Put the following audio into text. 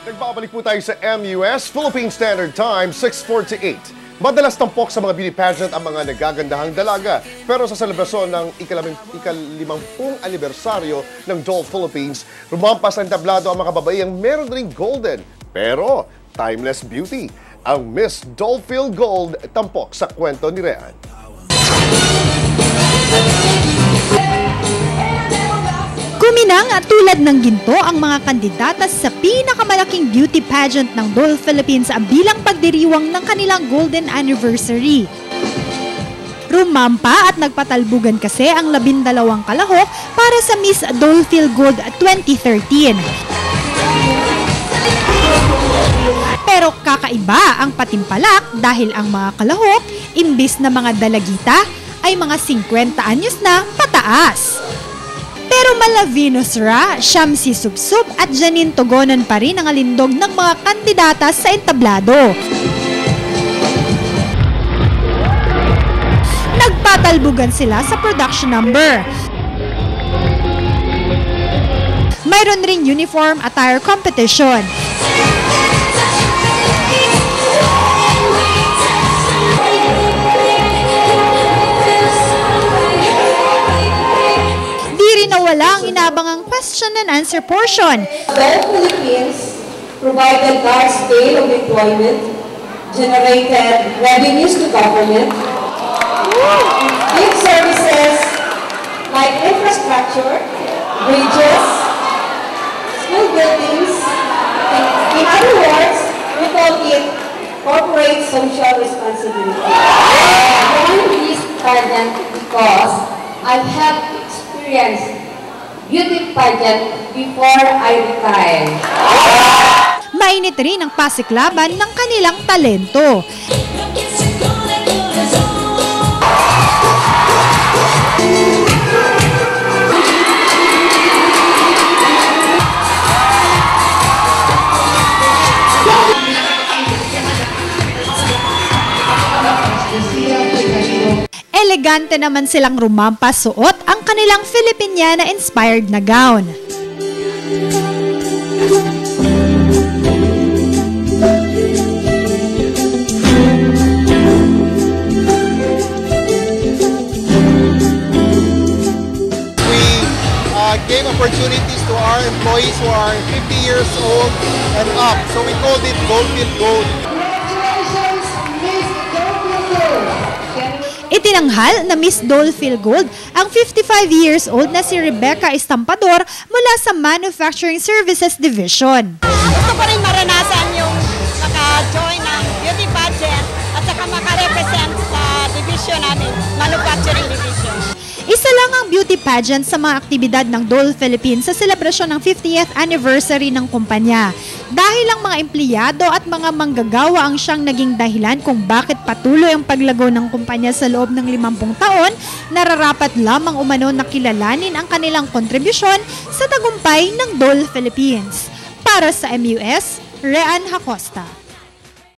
Nagbabalik po tayo sa MUS, Philippine Standard Time, 6:48. Madalas tampok sa mga beauty pageant ang mga nagagandahang dalaga. Pero sa selebrasyon ng ika-50 anibersaryo ng Doll Philippines, rumampas ang tablado ang mga babae ang meron ring golden. Pero timeless beauty. Ang Miss Dollfield Gold tampok sa kwento ni Rean. Kuminang at tulad ng ginto ang mga kandidata sa pinakamalaking beauty pageant ng Doll Philippines bilang pagdiriwang ng kanilang golden anniversary. Rumampa at nagpatalbugan kasi ang 12 kalahok para sa Miss Dollfield Gold 2013. Pero kakaiba ang patimpalak dahil ang mga kalahok, imbis na mga dalagita, ay mga 50 anyos na pataas. Pero malavinos ra, Shamsi Subsub at Janine Togonon pa rin ang alindog ng mga kandidata sa entablado. Nagpatalbugan sila sa production number. Mayroon ring uniform attire competition. Wala ang inabangang question and answer portion. Doll Philippines provided large scale of employment, generated revenues to government, gave services like infrastructure, bridges, school buildings. In other words, we call it corporate social responsibility. I joined this pageant because I have experienced beauty pageant before I retire. Mainit rin ang pasiklaban ng kanilang talento. Elegante naman silang rumampas, suot ang kanilang Filipiniana-inspired na gown. We gave opportunities to our employees who are 50 years old and up, so we called it Dollfield Gold. Itinanghal na Miss Dollfield Gold ang 55 years old na si Rebecca Estampador mula sa Manufacturing Services Division. Gusto ko rin maranasan yung maka-join ng beauty pageant at saka maka-represent sa division namin, Manufacturing Division. Isa lang ang beauty pageant sa mga aktibidad ng Doll Philippines sa selebrasyon ng 50th anniversary ng kumpanya. Dahil ang mga empleyado at mga manggagawa ang siyang naging dahilan kung bakit patuloy ang paglago ng kumpanya sa loob ng 50 taon, nararapat lamang umano na kilalanin ang kanilang kontribusyon sa tagumpay ng Doll Philippines. Para sa MUS, Rean Acosta.